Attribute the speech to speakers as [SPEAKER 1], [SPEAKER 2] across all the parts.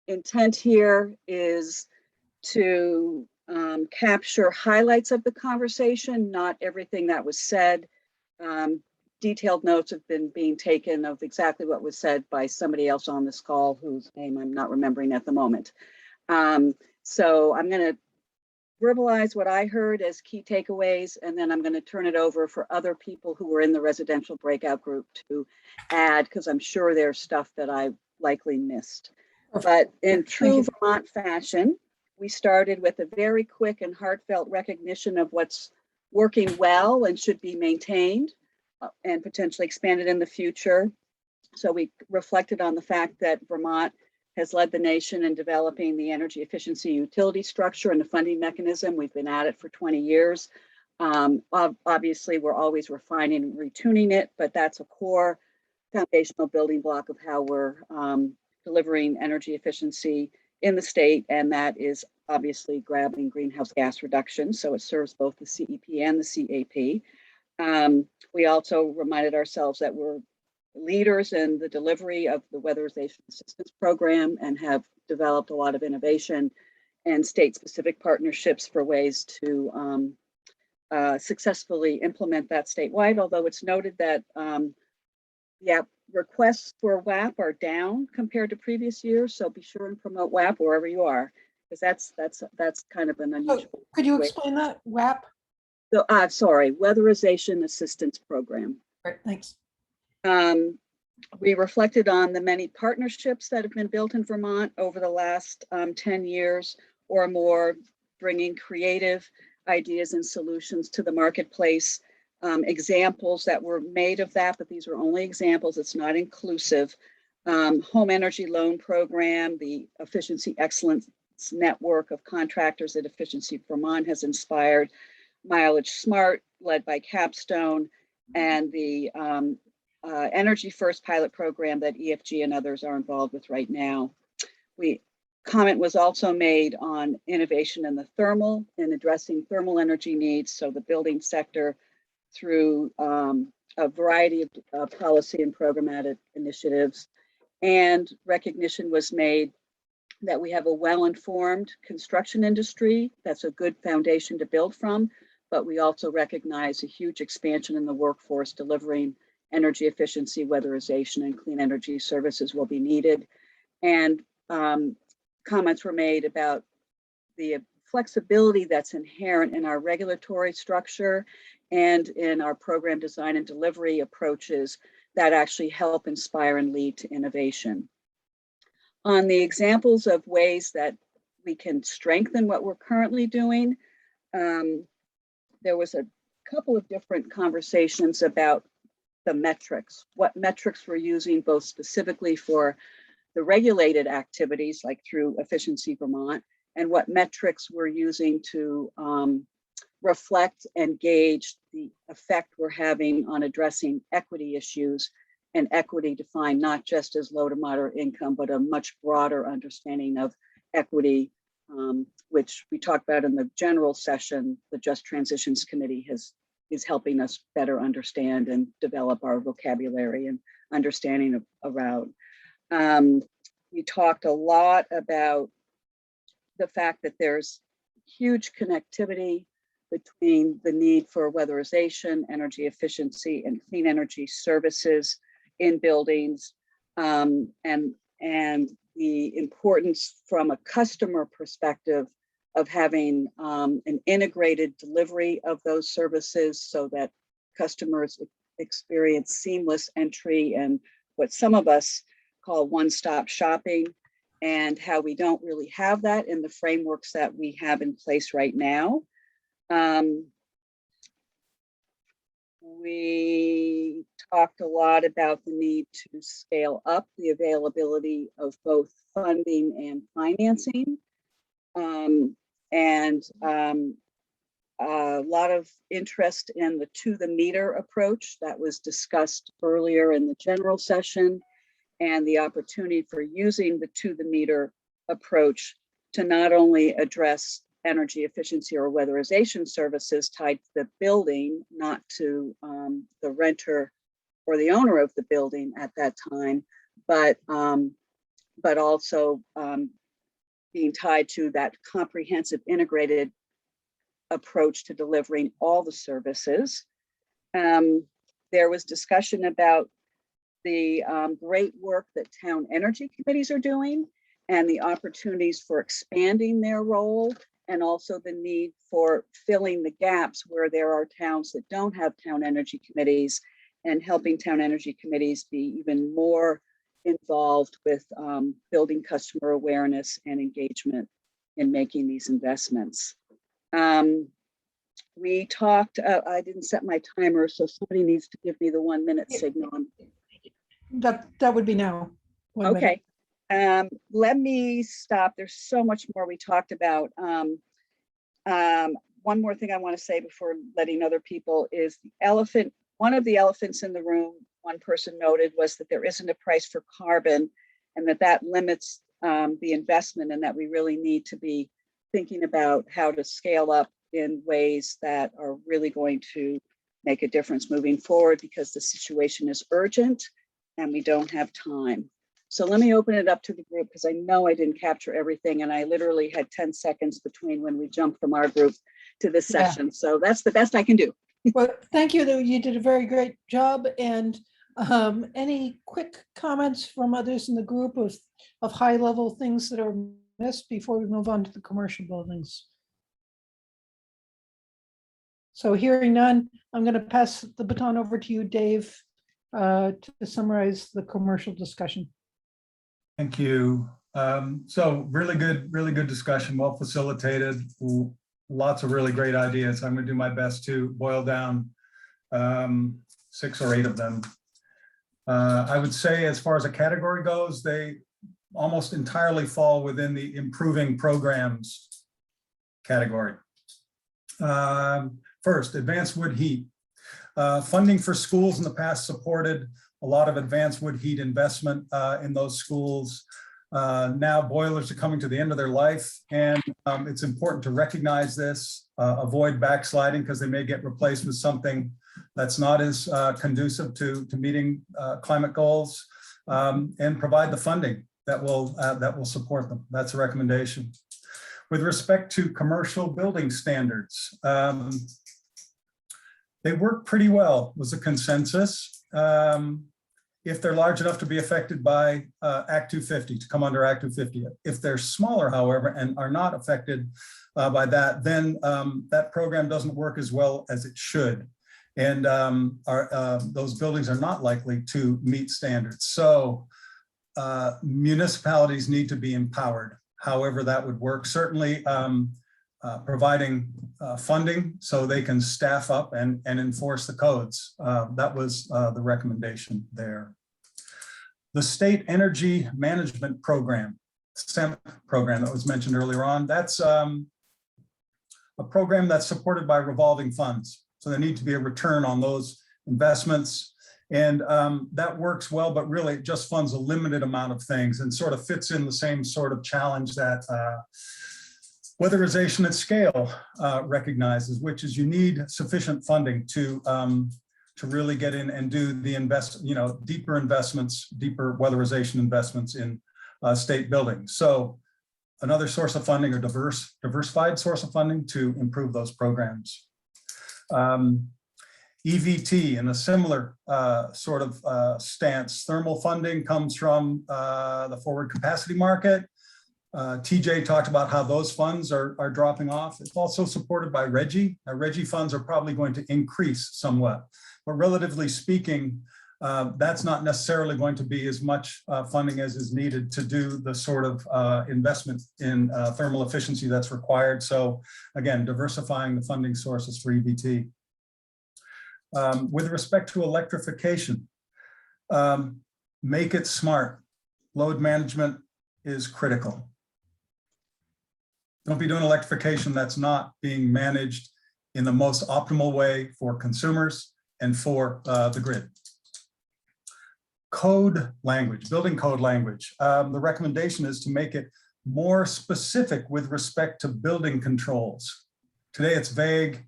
[SPEAKER 1] intent here is to capture highlights of the conversation, not everything that was said. Detailed notes have been being taken of exactly what was said by somebody else on this call whose name I'm not remembering at the moment. So I'm going to verbalize what I heard as key takeaways, and then I'm going to turn it over for other people who were in the residential breakout group to add, because I'm sure there's stuff that I likely missed. But in true Vermont fashion, we started with a very quick and heartfelt recognition of what's working well and should be maintained and potentially expanded in the future. So we reflected on the fact that Vermont has led the nation in developing the energy efficiency utility structure and the funding mechanism. We've been at it for 20 years. Obviously, we're always refining and retuning it, but that's a core foundational building block of how we're delivering energy efficiency in the state, and that is obviously grabbing greenhouse gas reduction. So it serves both the CEP and the CAP. We also reminded ourselves that we're leaders in the delivery of the Weatherization Assistance Program and have developed a lot of innovation and state-specific partnerships for ways to successfully implement that statewide, although it's noted that requests for WAP are down compared to previous years, so be sure and promote WAP wherever you are, because that's kind of an unusual.
[SPEAKER 2] Could you explain that, WAP?
[SPEAKER 1] So, sorry, Weatherization Assistance Program.
[SPEAKER 2] Right, thanks.
[SPEAKER 1] We reflected on the many partnerships that have been built in Vermont over the last 10 years or more, bringing creative ideas and solutions to the marketplace. Examples that were made of that, but these are only examples, it's not inclusive. Home Energy Loan Program, the Efficiency Excellence Network of contractors at Efficiency Vermont has inspired Mileage Smart, led by Capstone, and the Energy First pilot program that EFG and others are involved with right now. Comment was also made on innovation in the thermal and addressing thermal energy needs. So the building sector, through a variety of policy and programmatic initiatives, and recognition was made that we have a well-informed construction industry. That's a good foundation to build from, but we also recognize a huge expansion in the workforce delivering energy efficiency, weatherization, and clean energy services will be needed. And comments were made about the flexibility that's inherent in our regulatory structure and in our program design and delivery approaches that actually help inspire and lead to innovation. On the examples of ways that we can strengthen what we're currently doing, there was a couple of different conversations about the metrics, what metrics we're using both specifically for the regulated activities like through Efficiency Vermont, and what metrics we're using to reflect and gauge the effect we're having on addressing equity issues, and equity defined not just as low to moderate income, but a much broader understanding of equity, which we talked about in the general session. The Just Transitions Committee is helping us better understand and develop our vocabulary and understanding around. We talked a lot about the fact that there's huge connectivity between the need for weatherization, energy efficiency, and clean energy services in buildings, and the importance from a customer perspective of having an integrated delivery of those services so that customers experience seamless entry and what some of us call one-stop shopping, and how we don't really have that in the frameworks that we have in place right now. We talked a lot about the need to scale up the availability of both funding and financing, and a lot of interest in the to-the-meter approach that was discussed earlier in the general session, and the opportunity for using the to-the-meter approach to not only address energy efficiency or weatherization services tied to the building, not to the renter or the owner of the building at that time, but but also being tied to that comprehensive integrated approach to delivering all the services. There was discussion about the great work that town energy committees are doing and the opportunities for expanding their role, and also the need for filling the gaps where there are towns that don't have town energy committees, and helping town energy committees be even more involved with building customer awareness and engagement in making these investments. We talked, I didn't set my timer, so somebody needs to give me the 1 minute signal.
[SPEAKER 2] That would be now. 1 minute.
[SPEAKER 1] Okay. Let me stop. There's so much more we talked about. One more thing I want to say before letting other people is the elephant. One of the elephants in the room, one person noted, was that there isn't a price for carbon, and that limits the investment, and that we really need to be thinking about how to scale up in ways that are really going to make a difference moving forward, because the situation is urgent and we don't have time. So let me open it up to the group, because I know I didn't capture everything, and I literally had 10 seconds between when we jumped from our group to this session. So that's the best I can do.
[SPEAKER 2] Well, thank you. You did a very great job. And any quick comments from others in the group of high level things that are missed before we move on to the commercial buildings? So hearing none, I'm going to pass the baton over to you, Dave, to summarize the commercial discussion.
[SPEAKER 3] Thank you. So really good discussion, well facilitated, lots of really great ideas. I'm going to do my best to boil down 6 or 8 of them. I would say, as far as a category goes, they almost entirely fall within the improving programs category. First, advanced wood heat. Funding for schools in the past supported a lot of advanced wood heat investment in those schools. Now boilers are coming to the end of their life, and it's important to recognize this, avoid backsliding, because they may get replaced with something that's not as conducive to meeting climate goals, and provide the funding that will support them. That's a recommendation. With respect to commercial building standards, they work pretty well, was a consensus. If they're large enough to be affected by Act 250, to come under Act 250. If they're smaller, however, and are not affected by that, then that program doesn't work as well as it should. And those buildings are not likely to meet standards. So municipalities need to be empowered, however that would work. Certainly providing funding so they can staff up and enforce the codes. That was the recommendation there. The State Energy Management Program, SEMP program that was mentioned earlier on, that's a program that's supported by revolving funds. So there need to be a return on those investments. And that works well, but really it just funds a limited amount of things and sort of fits in the same sort of challenge that Weatherization at Scale recognizes, which is you need sufficient funding to really get in and do the deeper investments, deeper weatherization investments in state buildings. So another source of funding, or diversified source of funding to improve those programs. EVT, in a similar sort of stance, thermal funding comes from the forward capacity market. TJ talked about how those funds are dropping off. It's also supported by RGGI. Now, RGGI funds are probably going to increase somewhat, but relatively speaking, that's not necessarily going to be as much funding as is needed to do the sort of investment in thermal efficiency that's required. So again, diversifying the funding sources for EVT. With respect to electrification, make it smart. Load management is critical. Don't be doing electrification that's not being managed in the most optimal way for consumers and for the grid. Code language, building code language. The recommendation is to make it more specific with respect to building controls. Today it's vague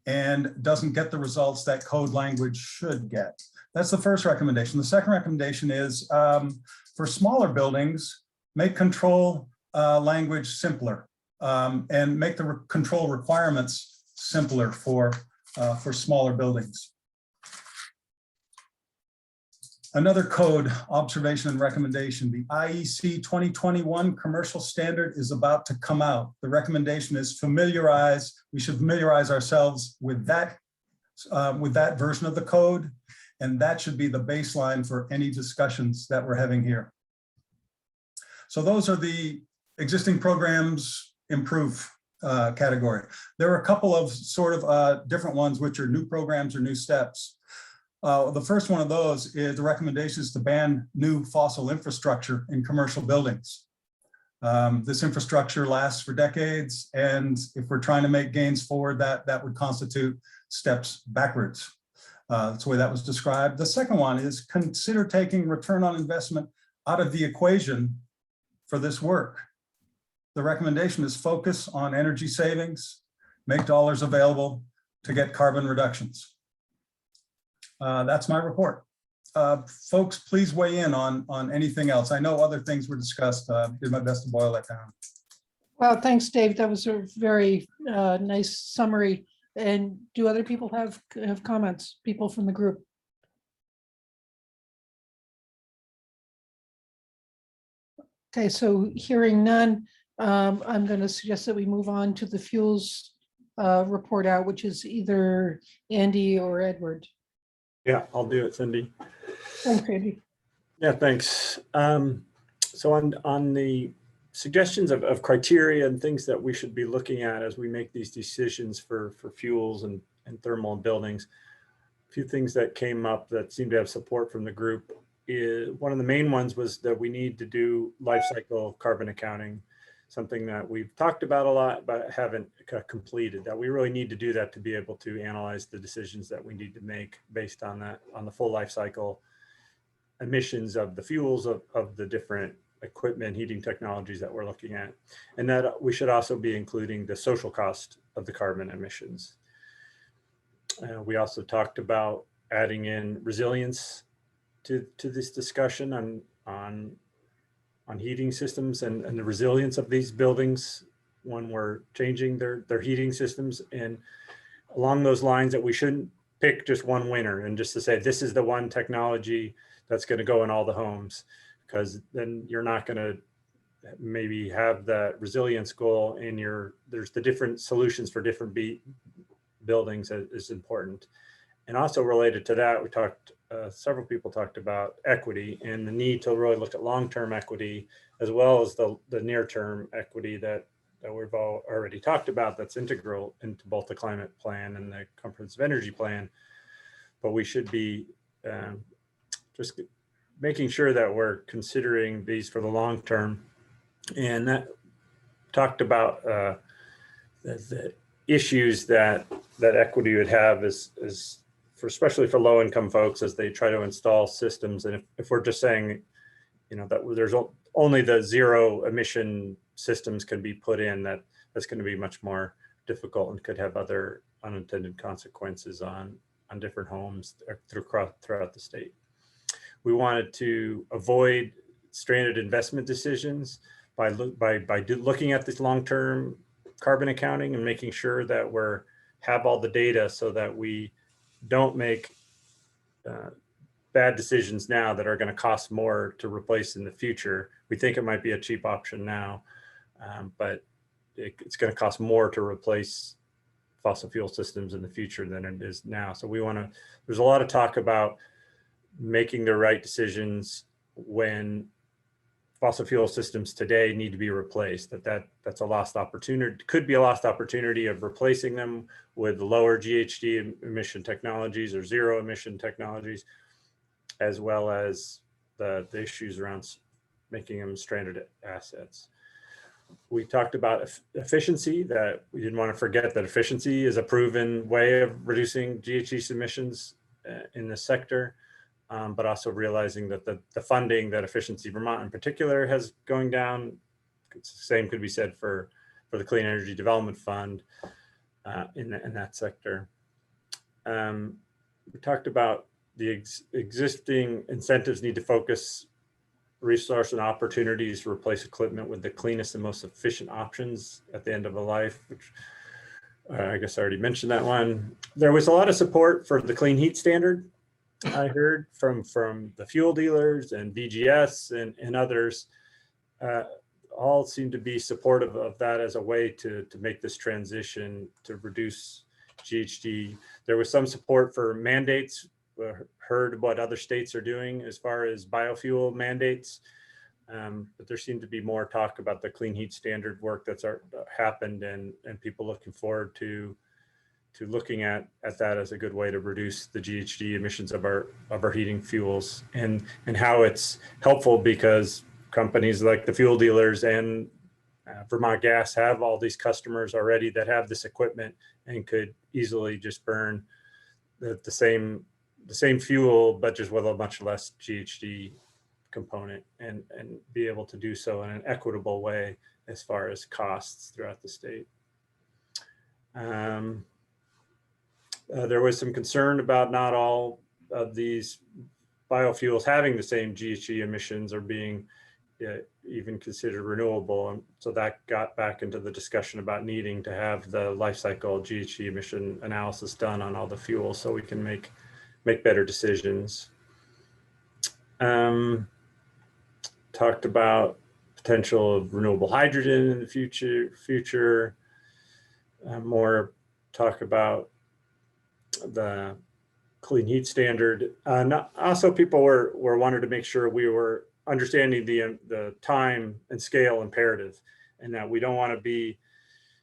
[SPEAKER 3] and doesn't get the results that code language should get. That's the first recommendation. The second recommendation is for smaller buildings, make control language simpler, and make the control requirements simpler for smaller buildings. Another code observation and recommendation, the IEC 2021 commercial standard is about to come out. The recommendation is we should familiarize ourselves with that version of the code, and that should be the baseline for any discussions that we're having here. So those are the existing programs improve category. There are a couple of sort of different ones, which are new programs or new steps. The first one of those is the recommendations to ban new fossil infrastructure in commercial buildings. This infrastructure lasts for decades, and if we're trying to make gains forward, that would constitute steps backwards. That's the way that was described. The second one is consider taking return on investment out of the equation for this work. The recommendation is focus on energy savings, make dollars available to get carbon reductions. That's my report. Folks, please weigh in on anything else. I know other things were discussed. Did my best to boil that down.
[SPEAKER 2] Well, thanks, Dave. That was a very nice summary. And do other people have comments, people from the group? Okay, so hearing none, I'm going to suggest that we move on to the fuels report out, which is either Andy or Edward.
[SPEAKER 4] Yeah, I'll do it, Cindy.
[SPEAKER 2] Thanks, Andy.
[SPEAKER 4] Yeah, thanks. So on the suggestions of criteria and things that we should be looking at as we make these decisions for fuels and thermal in buildings, a few things that came up that seem to have support from the group. One of the main ones was that we need to do life cycle carbon accounting, something that we've talked about a lot but haven't completed, that we really need to do that to be able to analyze the decisions that we need to make based on that, on the full life cycle emissions of the fuels of the different equipment, heating technologies that we're looking at. And that we should also be including the social cost of the carbon emissions. We also talked about adding in resilience to this discussion on heating systems and the resilience of these buildings when we're changing their heating systems. And along those lines, that we shouldn't pick just one winner and just to say, this is the one technology that's going to go in all the homes, because then you're not going to maybe have that resilience goal in there's the different solutions for different buildings is important. And also related to that, we talked, several people talked about equity and the need to really look at long-term equity, as well as the near-term equity that we've already talked about, that's integral into both the climate plan and the comprehensive energy plan. But we should be just making sure that we're considering these for the long term. And that talked about the issues that equity would have is especially for low income folks as they try to install systems. And if we're just saying, that there's only the zero emission systems can be put in, that's going to be much more difficult and could have other unintended consequences on different homes throughout the state. We wanted to avoid stranded investment decisions by looking at this long-term carbon accounting and making sure that have all the data so that we don't make bad decisions now that are going to cost more to replace in the future. We think it might be a cheap option now, but it's going to cost more to replace fossil fuel systems in the future than it is now. So there's a lot of talk about making the right decisions when fossil fuel systems today need to be replaced, that's a lost opportunity, could be a lost opportunity of replacing them with lower GHG emission technologies or zero emission technologies, as well as the issues around making them stranded assets. We talked about efficiency, that we didn't want to forget that efficiency is a proven way of reducing GHG emissions in the sector. But also realizing that the funding that Efficiency Vermont in particular has going down, the same could be said for the Clean Energy Development Fund in that sector. We talked about the existing incentives need to focus resource and opportunities to replace equipment with the cleanest and most efficient options at the end of a life, which I guess I already mentioned that one. There was a lot of support for the clean heat standard. I heard from the fuel dealers and VGS and others, all seem to be supportive of that as a way to make this transition to reduce GHG. There was some support for mandates. Heard what other states are doing as far as biofuel mandates, but there seemed to be more talk about the clean heat standard work that's happened, and people looking forward to looking at that as a good way to reduce the GHG emissions of our heating fuels, and how it's helpful because companies like the fuel dealers and Vermont Gas have all these customers already that have this equipment and could easily just burn the same fuel, but just with a much less GHG component, and be able to do so in an equitable way as far as costs throughout the state. There was some concern about not all of these biofuels having the same GHG emissions or being even considered renewable. And so that got back into the discussion about needing to have the life cycle GHG emission analysis done on all the fuels so we can make better decisions. Talked about potential of renewable hydrogen in the future. More talk about the clean heat standard. Also, people were wanted to make sure we were understanding the time and scale imperative, and that we don't want to be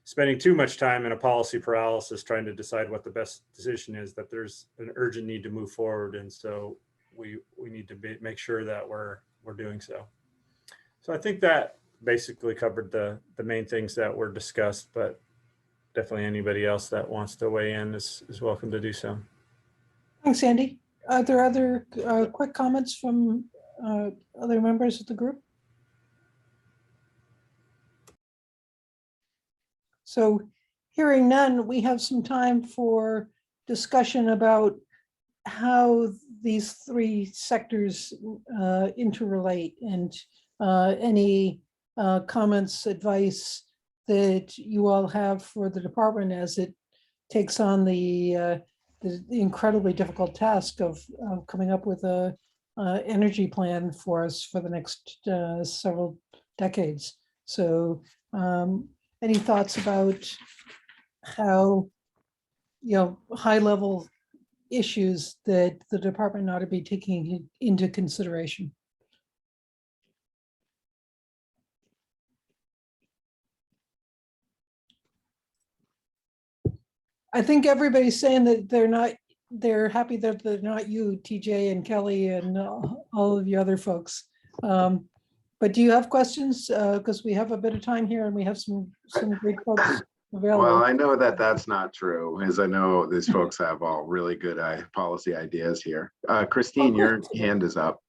[SPEAKER 4] spending too much time in a policy paralysis trying to decide what the best decision is, that there's an urgent need to move forward. And so we need to make sure that we're doing so. So I think that basically covered the main things that were discussed, but definitely anybody else that wants to weigh in is welcome to do so.
[SPEAKER 2] Thanks, Andy. Are there other quick comments from other members of the group? So hearing none, we have some time for discussion about how these three sectors interrelate, and any comments, advice that you all have for the department as it takes on the incredibly difficult task of coming up with a energy plan for us for the next several decades. So any thoughts about how, high level issues that the department ought to be taking into consideration? I think everybody's saying that they're happy that they're not you, TJ and Kelly and all of you other folks. But do you have questions? Because we have a bit of time here and we have some great folks available.
[SPEAKER 5] Well, I know that that's not true, as I know these folks have all really good policy ideas here. Christine, your hand is up.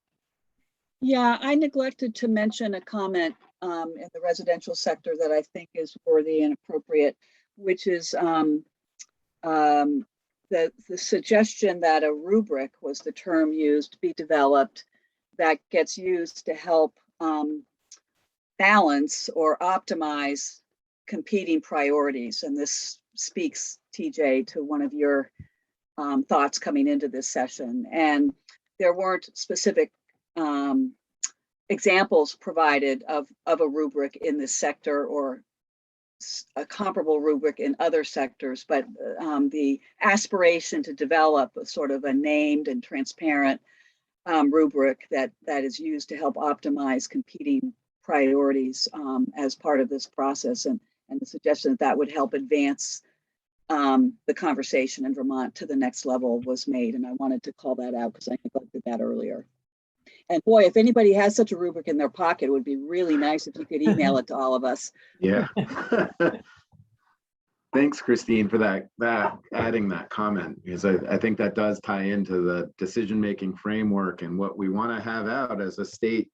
[SPEAKER 1] Yeah, I neglected to mention a comment in the residential sector that I think is worthy and appropriate, which is the suggestion that a rubric was the term used to be developed that gets used to help balance or optimize competing priorities. And this speaks, TJ, to one of your thoughts coming into this session. And there weren't specific examples provided of a rubric in this sector or a comparable rubric in other sectors, but the aspiration to develop a sort of a named and transparent rubric that is used to help optimize competing priorities as part of this process, and the suggestion that would help advance the conversation in Vermont to the next level was made, and I wanted to call that out because I neglected that earlier. And boy, if anybody has such a rubric in their pocket, it would be really nice if you could email it to all of us.
[SPEAKER 5] Yeah. Thanks, Christine, for that adding that comment, because I think that does tie into the decision-making framework and what we want to have out as a state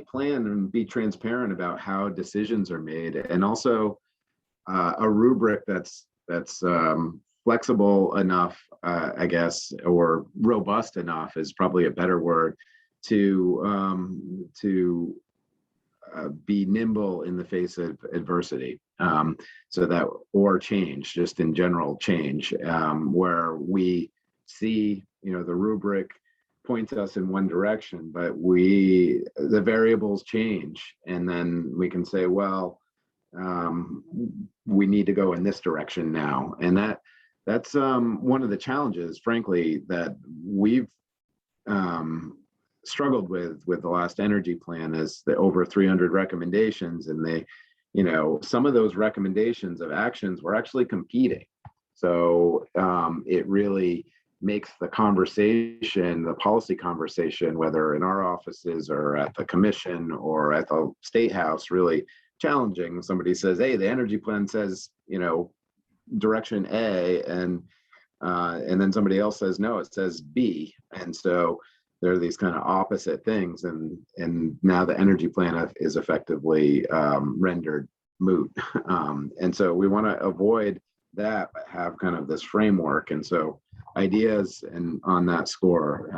[SPEAKER 5] plan, and be transparent about how decisions are made, and also a rubric that's flexible enough, I guess, or robust enough is probably a better word, to be nimble in the face of adversity. So that, or change, just in general change, where we see, the rubric points us in one direction, but the variables change, and then we can say, well, we need to go in this direction now. And that's one of the challenges, frankly, that we've struggled with the last energy plan, is the over 300 recommendations, and some of those recommendations of actions were actually competing. So it really makes the conversation, the policy conversation, whether in our offices or at the commission or at the state house, really challenging. Somebody says, hey, the energy plan says, direction A, and then somebody else says, no, it says B. And so there are these kind of opposite things, and now the energy plan is effectively rendered moot. And so we want to avoid that, but have kind of this framework. And so ideas and on that score,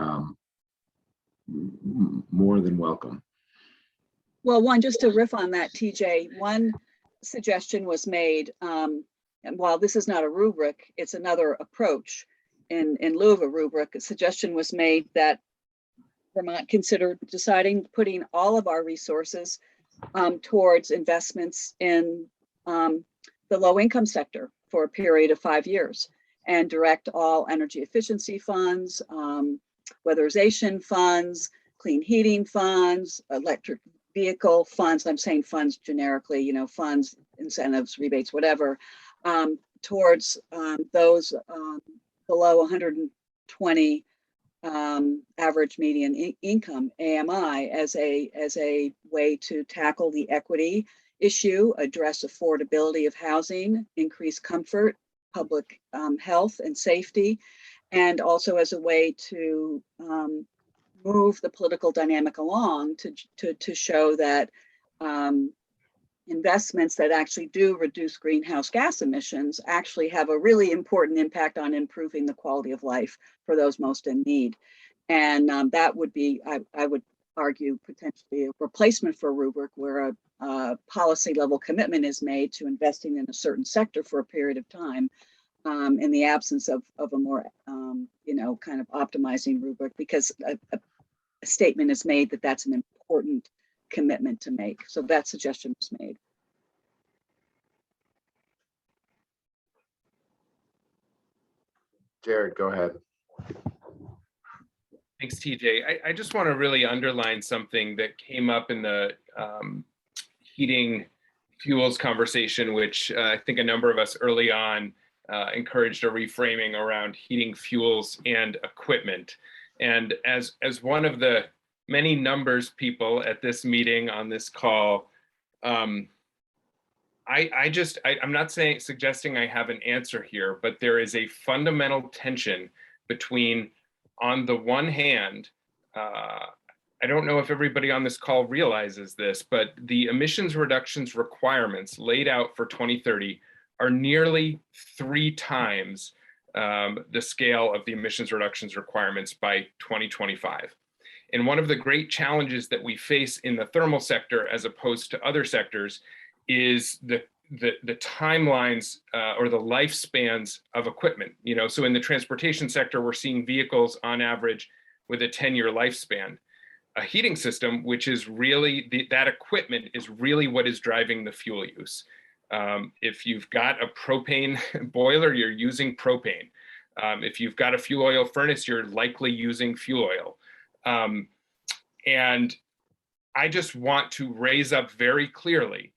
[SPEAKER 5] more than welcome.
[SPEAKER 1] Well, just to riff on that, TJ, one suggestion was made, and while this is not a rubric, it's another approach in lieu of a rubric. A suggestion was made that Vermont considered putting all of our resources towards investments in the low income sector for a period of 5 years, and direct all energy efficiency funds, weatherization funds, clean heating funds, electric vehicle funds. I'm saying funds generically, funds, incentives, rebates, whatever, towards those below 120 average median income, AMI, as a way to tackle the equity issue, address affordability of housing, increase comfort, public health and safety, and also as a way to move the political dynamic along to show that investments that actually do reduce greenhouse gas emissions actually have a really important impact on improving the quality of life for those most in need. And that would be, I would argue, potentially a replacement for a rubric where a policy level commitment is made to investing in a certain sector for a period of time, in the absence of a more, kind of optimizing rubric, because a statement is made that that's an important commitment to make. So that suggestion was made.
[SPEAKER 5] Jared, go ahead.
[SPEAKER 6] Thanks, TJ. I just want to really underline something that came up in the heating fuels conversation, which I think a number of us early on encouraged a reframing around heating fuels and equipment. And as one of the many numbers people at this meeting on this call, I'm not suggesting I have an answer here, but there is a fundamental tension between, on the one hand, I don't know if everybody on this call realizes this, but the emissions reductions requirements laid out for 2030 are nearly 3 times the scale of the emissions reductions requirements by 2025. And one of the great challenges that we face in the thermal sector, as opposed to other sectors, is the timelines or the lifespans of equipment. So in the transportation sector, we're seeing vehicles on average with a 10-year lifespan. A heating system, which is really, that equipment is really what is driving the fuel use. If you've got a propane boiler, you're using propane. If you've got a fuel oil furnace, you're likely using fuel oil. And I just want to raise up very clearly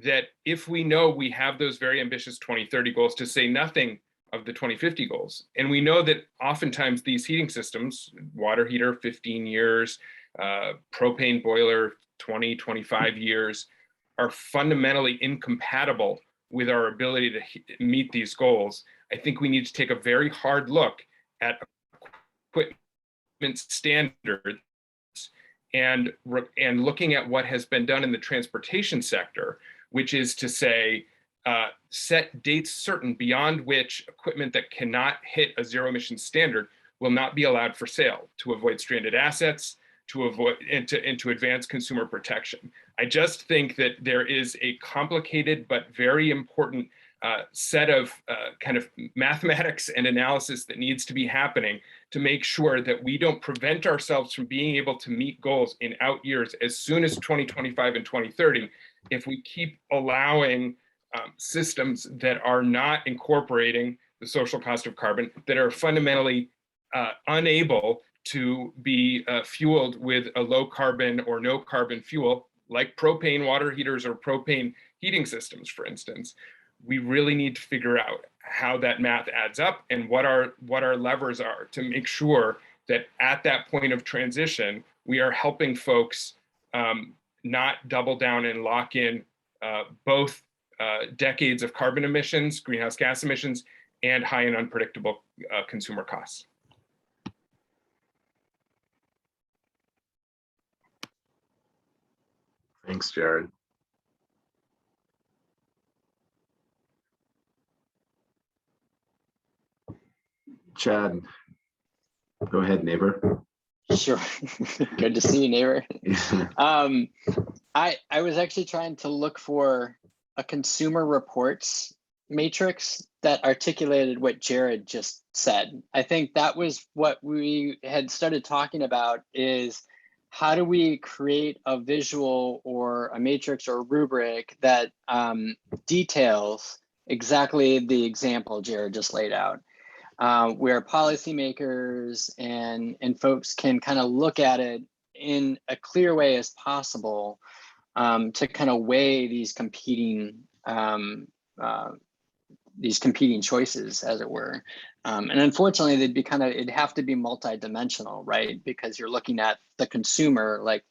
[SPEAKER 6] that if we know we have those very ambitious 2030 goals, to say nothing of the 2050 goals, and we know that oftentimes these heating systems, water heater, 15 years, propane boiler, 20, 25 years, are fundamentally incompatible with our ability to meet these goals. I think we need to take a very hard look at equipment standards and looking at what has been done in the transportation sector, which is to say, set dates certain beyond which equipment that cannot hit a zero emission standard will not be allowed for sale, to avoid stranded assets, to avoid and to advance consumer protection. I just think that there is a complicated but very important set of kind of mathematics and analysis that needs to be happening to make sure that we don't prevent ourselves from being able to meet goals in out years as soon as 2025 and 2030 if we keep allowing systems that are not incorporating the social cost of carbon, that are fundamentally unable to be fueled with a low carbon or no carbon fuel, like propane water heaters or propane heating systems, for instance. We really need to figure out how that math adds up and what our levers are to make sure that at that point of transition, we are helping folks not double down and lock in both decades of carbon emissions, greenhouse gas emissions, and high and unpredictable consumer costs.
[SPEAKER 5] Thanks, Jared. Chad, go ahead, neighbor.
[SPEAKER 7] Sure. Good to see you, neighbor. I was actually trying to look for a consumer reports matrix that articulated what Jared just said. I think that was what we had started talking about, is how do we create a visual or a matrix or a rubric that details exactly the example Jared just laid out, where policymakers and folks can kind of look at it in a clear way as possible, to kind of weigh these competing choices, as it were. And unfortunately, it'd have to be multidimensional, right? Because you're looking at the consumer, like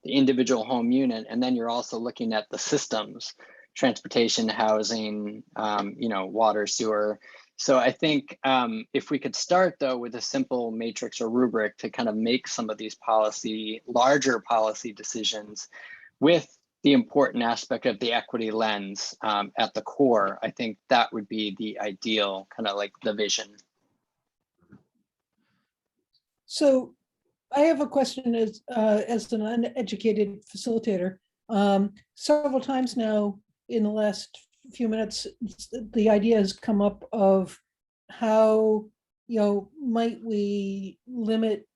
[SPEAKER 7] the individual home unit, and then you're also looking at the systems, transportation, housing, water, sewer. So I think if we could start though with a simple matrix or rubric to kind of make some of these larger policy decisions with the important aspect of the equity lens at the core, I think that would be the ideal kind of like the vision.
[SPEAKER 2] So I have a question as an uneducated facilitator. Several times now in the last few minutes, the idea has come up of how, might we limit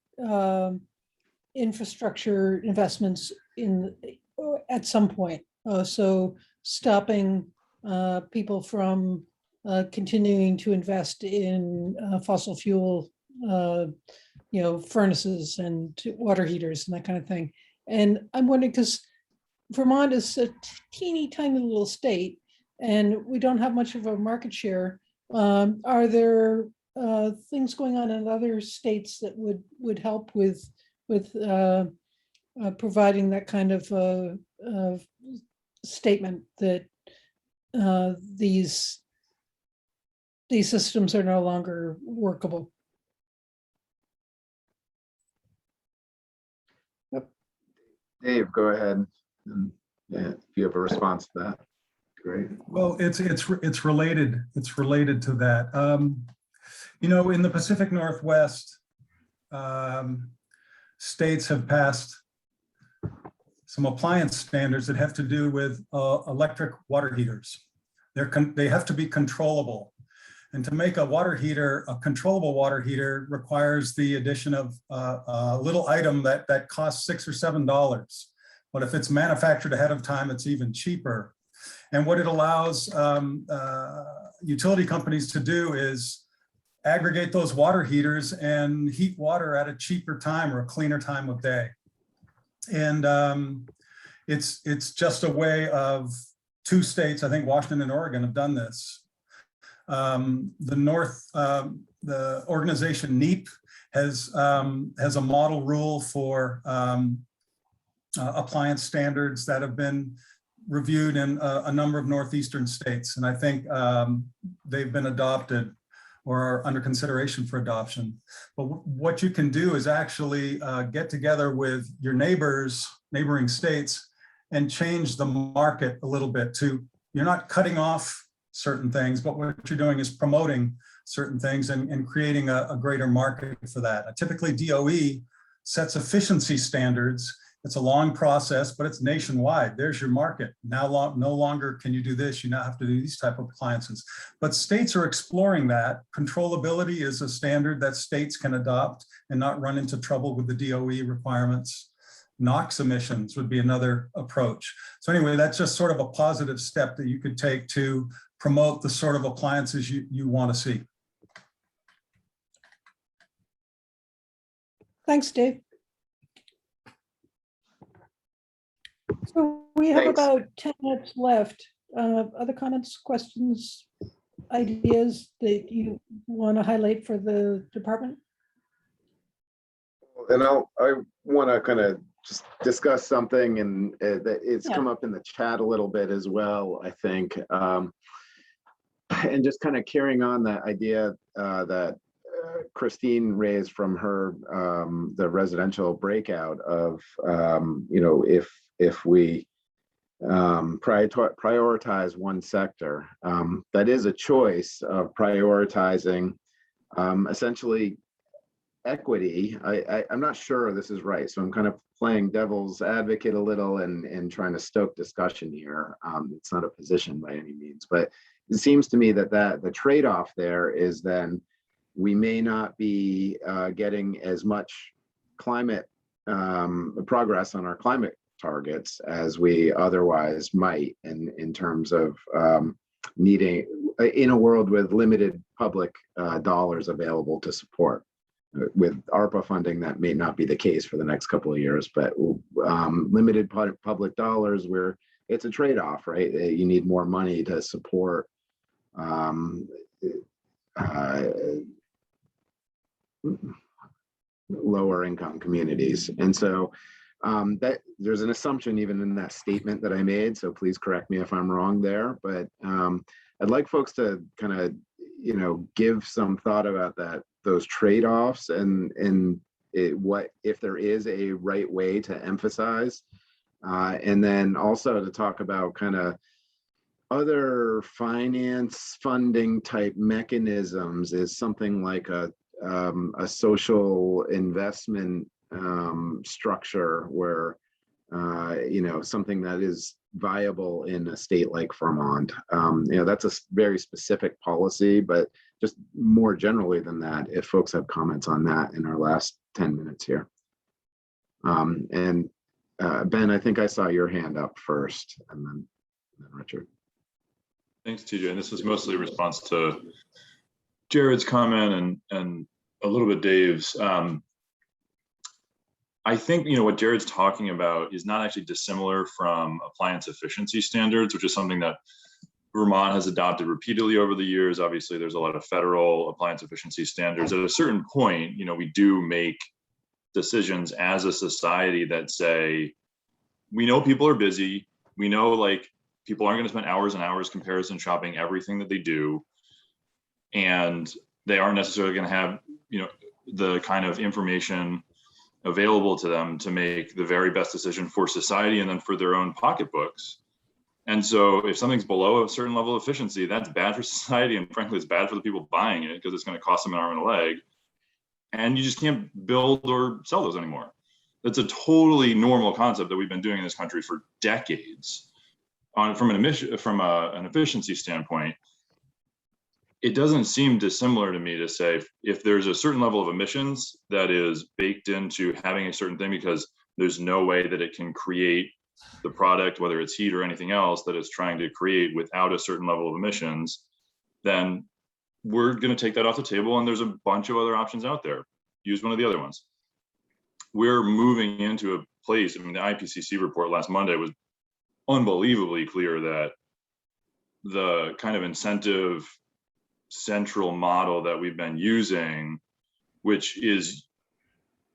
[SPEAKER 2] infrastructure investments at some point. So stopping people from continuing to invest in fossil fuel, furnaces and water heaters and that kind of thing. And I'm wondering, because Vermont is a teeny tiny little state and we don't have much of a market share. Are there things going on in other states that would help with providing that kind of statement that these systems are no longer workable?
[SPEAKER 5] Dave, go ahead. And if you have a response to that, great.
[SPEAKER 3] Well, it's related. It's related to that. In the Pacific Northwest, states have passed some appliance standards that have to do with electric water heaters. They have to be controllable. And to make a water heater, a controllable water heater, requires the addition of a little item that costs $6 or $7. But if it's manufactured ahead of time, it's even cheaper. And what it allows utility companies to do is aggregate those water heaters and heat water at a cheaper time or a cleaner time of day. And it's just a way of two states, I think Washington and Oregon have done this. The organization NEEP has a model rule for appliance standards that have been reviewed in a number of northeastern states. And I think they've been adopted or are under consideration for adoption. But what you can do is actually get together with your neighboring states and change the market a little bit you're not cutting off certain things, but what you're doing is promoting certain things and creating a greater market for that. Typically DOE sets efficiency standards. It's a long process, but it's nationwide. There's your market. Now, no longer can you do this. You now have to do these type of appliances. But states are exploring that. Controllability is a standard that states can adopt and not run into trouble with the DOE requirements. NOx emissions would be another approach. So anyway, that's just sort of a positive step that you could take to promote the sort of appliances you want to see.
[SPEAKER 2] Thanks, Dave. So we have
[SPEAKER 5] Thanks.
[SPEAKER 2] about 10 minutes left. Other comments, questions, ideas that you want to highlight for the department?
[SPEAKER 5] And I want to kind of just discuss something, and that it's come up in the chat a little bit as well, I think. And just kind of carrying on that idea that Christine raised from her, the residential breakout of, if we prioritize one sector, that is a choice of prioritizing essentially equity. I'm not sure this is right, so I'm kind of playing devil's advocate a little and trying to stoke discussion here. It's not a position by any means, but it seems to me that the trade-off there is then we may not be getting as much climate progress on our climate targets as we otherwise might in terms of needing, in a world with limited public dollars available to support. With ARPA funding, that may not be the case for the next couple of years, but limited public dollars, where it's a trade-off, right? You need more money to support lower income communities. And so that there's an assumption even in that statement that I made, so please correct me if I'm wrong there, but I'd like folks to kind of, give some thought about those trade-offs and what if there is a right way to emphasize, and then also to talk about kind of other finance funding type mechanisms. Is something like a social investment structure where something that is viable in a state like Vermont. That's a very specific policy, but just more generally than that, if folks have comments on that in our last 10 minutes here. And Ben, I think I saw your hand up first, and then Richard.
[SPEAKER 8] Thanks, TJ. And this is mostly a response to Jared's comment and a little bit Dave's. I think what Jared's talking about is not actually dissimilar from appliance efficiency standards, which is something that Vermont has adopted repeatedly over the years. Obviously, there's a lot of federal appliance efficiency standards. At a certain point, we do make decisions as a society that say, we know people are busy. We know people aren't going to spend hours and hours comparison shopping everything that they do. And they aren't necessarily going to have, the kind of information available to them to make the very best decision for society and then for their own pocketbooks. And so if something's below a certain level of efficiency, that's bad for society. And frankly, it's bad for the people buying it because it's going to cost them an arm and a leg. And you just can't build or sell those anymore. That's a totally normal concept that we've been doing in this country for decades. From an efficiency standpoint, it doesn't seem dissimilar to me to say if there's a certain level of emissions that is baked into having a certain thing because there's no way that it can create the product, whether it's heat or anything else that it's trying to create without a certain level of emissions, then we're going to take that off the table. And there's a bunch of other options out there. Use one of the other ones. We're moving into a place, the IPCC report last Monday was unbelievably clear that the kind of incentive central model that we've been using, which is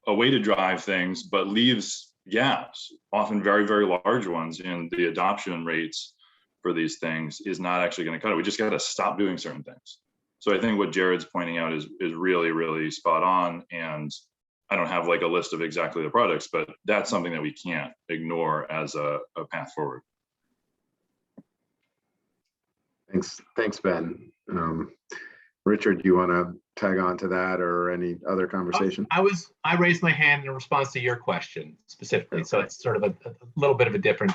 [SPEAKER 8] a way to drive things, but leaves gaps, often very, very large ones in the adoption rates for these things, is not actually going to cut it. We just got to stop doing certain things. So I think what Jared's pointing out is really, really spot on. And I don't have a list of exactly the products, but that's something that we can't ignore as a path forward.
[SPEAKER 5] Thanks, Ben. Richard, do you want to tag on to that or any other conversation?
[SPEAKER 9] I raised my hand in response to your question specifically, so it's sort of a little bit of a different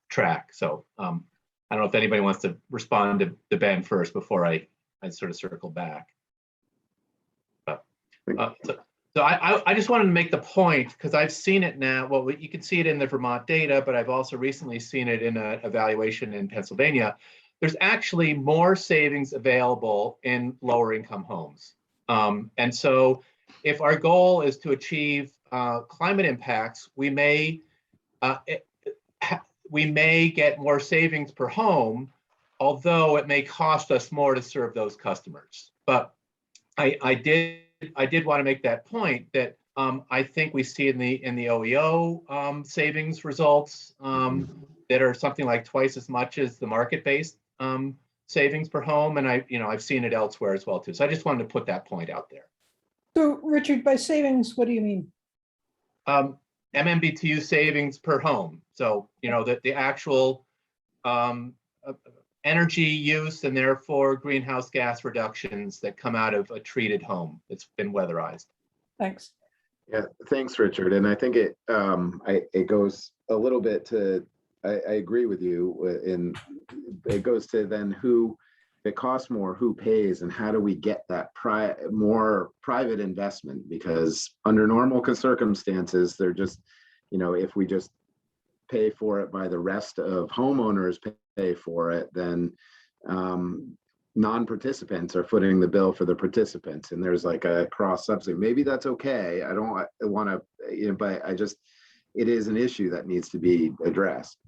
[SPEAKER 9] track. So I don't know if anybody wants to respond to Ben first before I sort of circle back. So I just wanted to make the point, because I've seen it now. Well, you can see it in the Vermont data, but I've also recently seen it in an evaluation in Pennsylvania. There's actually more savings available in lower income homes. And so if our goal is to achieve climate impacts, we may get more savings per home, although it may cost us more to serve those customers. But I did want to make that point that I think we see in the OEO savings results that are something like twice as much as the market-based savings per home, and I've seen it elsewhere as well too. So I just wanted to put that point out there.
[SPEAKER 2] So Richard, by savings, what do you mean?
[SPEAKER 9] MMBTU savings per home. So the actual energy use and therefore greenhouse gas reductions that come out of a treated home that's been weatherized.
[SPEAKER 2] Thanks.
[SPEAKER 5] Yeah, thanks, Richard. And I think it goes a little bit to, I agree with you, and it goes to then who, if it costs more, who pays, and how do we get that more private investment? Because under normal circumstances, they're just, if we just pay for it by the rest of homeowners pay for it, then non-participants are footing the bill for the participants, and there's like a cross subsidy. Maybe that's okay. I don't want to, but it is an issue that needs to be addressed.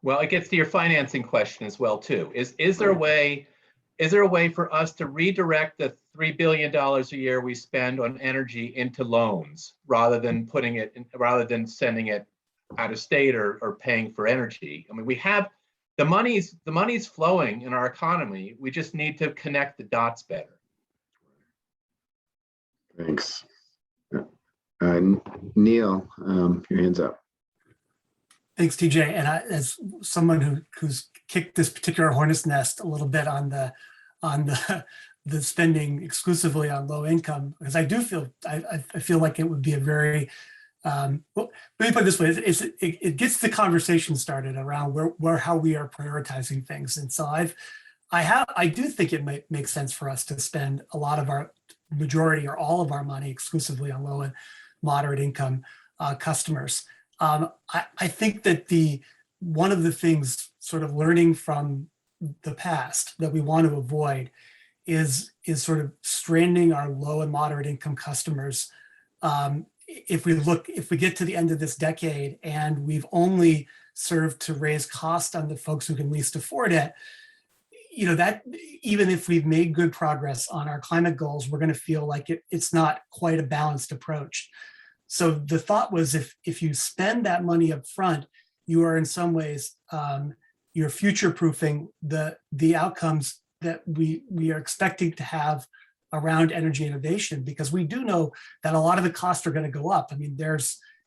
[SPEAKER 9] Well, it gets to your financing question as well too. Is there a way for us to redirect the $3 billion a year we spend on energy into loans rather than sending it out of state or paying for energy? I mean, we have the money's flowing in our economy. We just need to connect the dots better.
[SPEAKER 5] Thanks. Neil, your hand's up.
[SPEAKER 10] Thanks, TJ. And as someone who's kicked this particular hornet's nest a little bit on the spending exclusively on low income, because I do feel I feel like it would be a very well, let me put it this way: it gets the conversation started around how we are prioritizing things. And so I do think it might make sense for us to spend a lot of our majority or all of our money exclusively on low and moderate income customers. I think that one of the things sort of learning from the past that we want to avoid is sort of stranding our low and moderate income customers. If we get to the end of this decade and we've only served to raise cost on the folks who can least afford it, that even if we've made good progress on our climate goals, we're going to feel like it's not quite a balanced approach. So the thought was, if you spend that money up front, you are in some ways you're future-proofing the outcomes that we are expecting to have around energy innovation, because we do know that a lot of the costs are going to go up. I mean,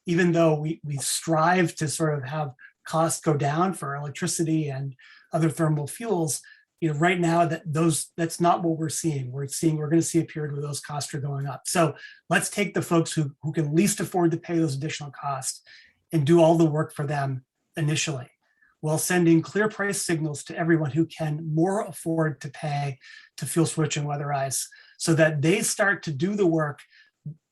[SPEAKER 10] even though we strive to sort of have costs go down for electricity and other thermal fuels, right now that's not what we're seeing. We're going to see a period where those costs are going up. So let's take the folks who can least afford to pay those additional costs and do all the work for them initially, while sending clear price signals to everyone who can more afford to pay to fuel switch and weatherize, so that they start to do the work.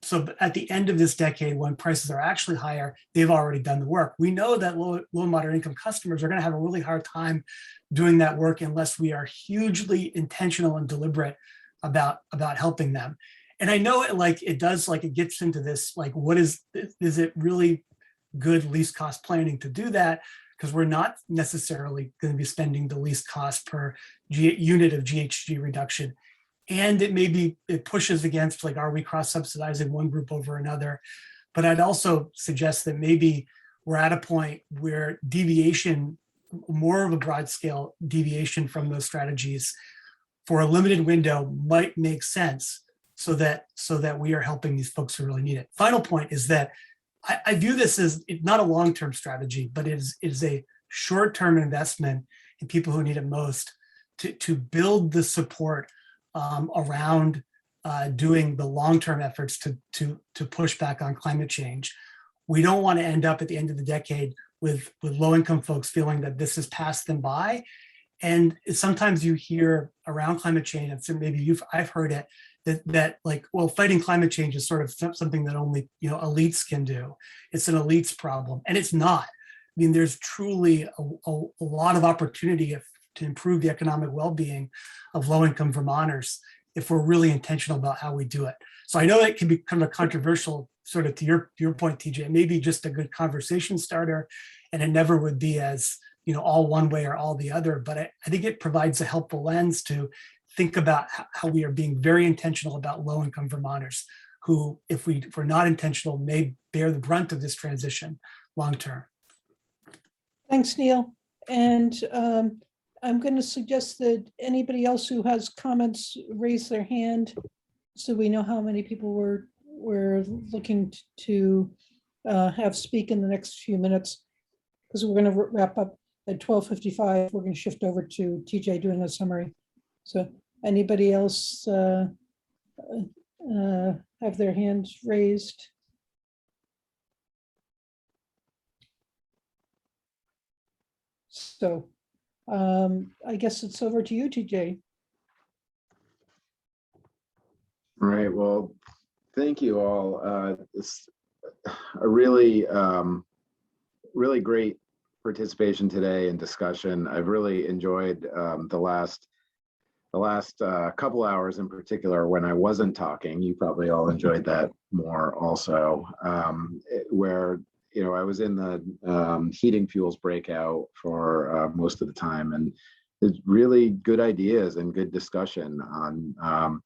[SPEAKER 10] So at the end of this decade, when prices are actually higher, they've already done the work. We know that low and moderate income customers are going to have a really hard time doing that work unless we are hugely intentional and deliberate about helping them. And I know it gets into this, is it really good least cost planning to do that? Because we're not necessarily going to be spending the least cost per unit of GHG reduction. And it pushes against, are we cross-subsidizing one group over another? But I'd also suggest that maybe we're at a point where deviation, more of a broad scale deviation from those strategies for a limited window might make sense, so that we are helping these folks who really need it. Final point is that I view this as not a long-term strategy, but it is a short-term investment in people who need it most to build the support around doing the long-term efforts to push back on climate change. We don't want to end up at the end of the decade with low-income folks feeling that this has passed them by. And sometimes you hear around climate change, and so maybe I've heard it, that like, well, fighting climate change is sort of something that only, elites can do. It's an elites problem, and it's not. I mean, there's truly a lot of opportunity to improve the economic well-being of low-income Vermonters if we're really intentional about how we do it. So I know it can be kind of controversial, sort of to your point, TJ. It may be just a good conversation starter, and it never would be as, all one way or all the other. But I think it provides a helpful lens to think about how we are being very intentional about low-income Vermonters who, if we're not intentional, may bear the brunt of this transition long-term.
[SPEAKER 2] Thanks, Neil. And I'm going to suggest that anybody else who has comments raise their hand so we know how many people we're looking to have speak in the next few minutes, because we're going to wrap up at 12:55. We're going to shift over to TJ doing a summary. So anybody else have their hands raised? So I guess it's over to you, TJ.
[SPEAKER 5] All right, well, thank you all. It's a really, really great participation today and discussion. I've really enjoyed the last couple hours in particular when I wasn't talking. You probably all enjoyed that more also, where I was in the heating fuels breakout for most of the time, and it's really good ideas and good discussion on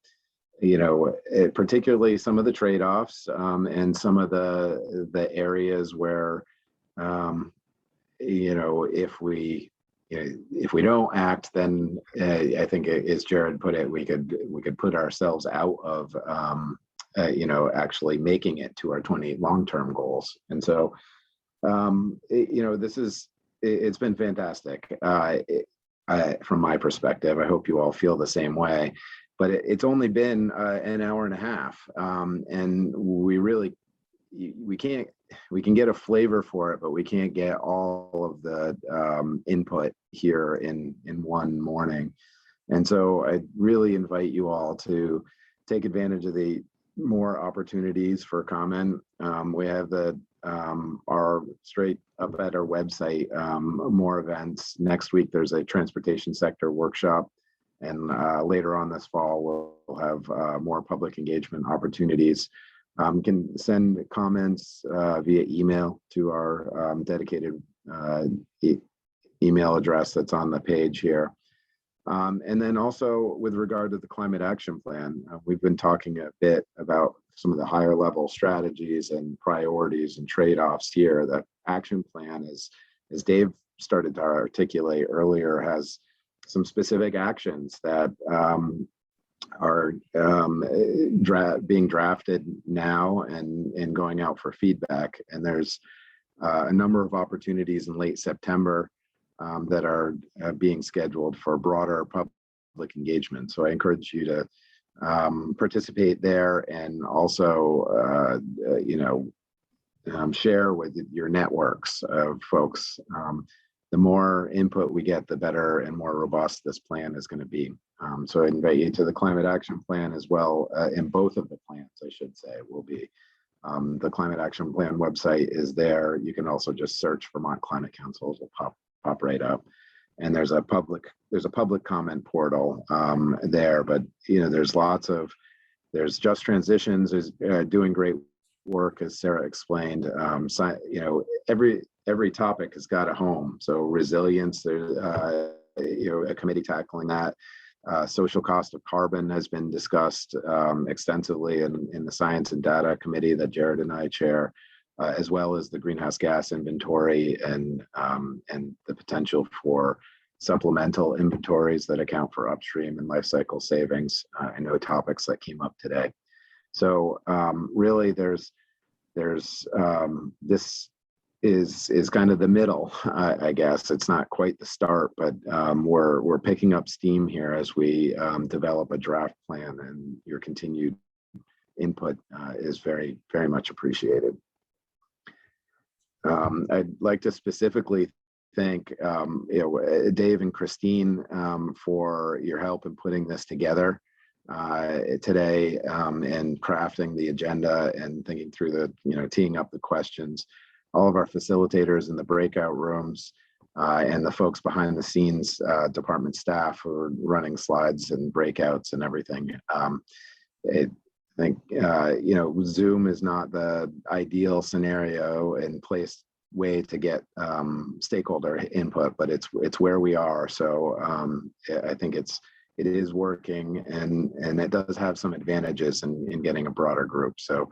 [SPEAKER 5] particularly some of the trade-offs and some of the areas where if we don't act, then I think, as Jared put it, we could put ourselves out of actually making it to our 20 long-term goals. And so it's been fantastic from my perspective. I hope you all feel the same way. But it's only been an hour and a half, and we can get a flavor for it, but we can't get all of the input here in one morning. And so I really invite you all to take advantage of the more opportunities for comment. We have our straight up at our website, more events. Next week, there's a transportation sector workshop. And later on this fall, we'll have more public engagement opportunities. You can send comments via email to our dedicated email address that's on the page here. And then also with regard to the climate action plan, we've been talking a bit about some of the higher level strategies and priorities and trade-offs here. The action plan is, as Dave started to articulate earlier, has some specific actions that are being drafted now and going out for feedback. And there's a number of opportunities in late September that are being scheduled for broader public engagement. So I encourage you to participate there, and also share with your networks of folks. The more input we get, the better and more robust this plan is going to be. So I invite you to the climate action plan as well. In both of the plans, I should say, will be. The climate action plan website is there. You can also just search Vermont Climate Council. It will pop right up. And there's a public comment portal there. But there's Just Transitions is doing great work, as Sarah explained. Every topic has got a home. So resilience, there's a committee tackling that. Social cost of carbon has been discussed extensively in the Science and Data Committee that Jared and I chair, as well as the greenhouse gas inventory and the potential for supplemental inventories that account for upstream and life cycle savings. I know topics that came up today. So really, there's this is kind of the middle. I guess it's not quite the start, but we're picking up steam here as we develop a draft plan, and your continued input is very, very much appreciated. I'd like to specifically thank Dave and Christine for your help in putting this together today, and crafting the agenda and thinking through the, teeing up the questions. All of our facilitators in the breakout rooms, and the folks behind the scenes, department staff who are running slides and breakouts and everything. I think, Zoom is not the ideal scenario and way to get stakeholder input, but it's where we are. So I think it is working, and it does have some advantages in getting a broader group. So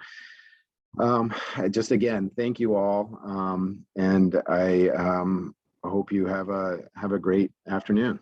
[SPEAKER 5] just again, thank you all, and I hope you have a great afternoon.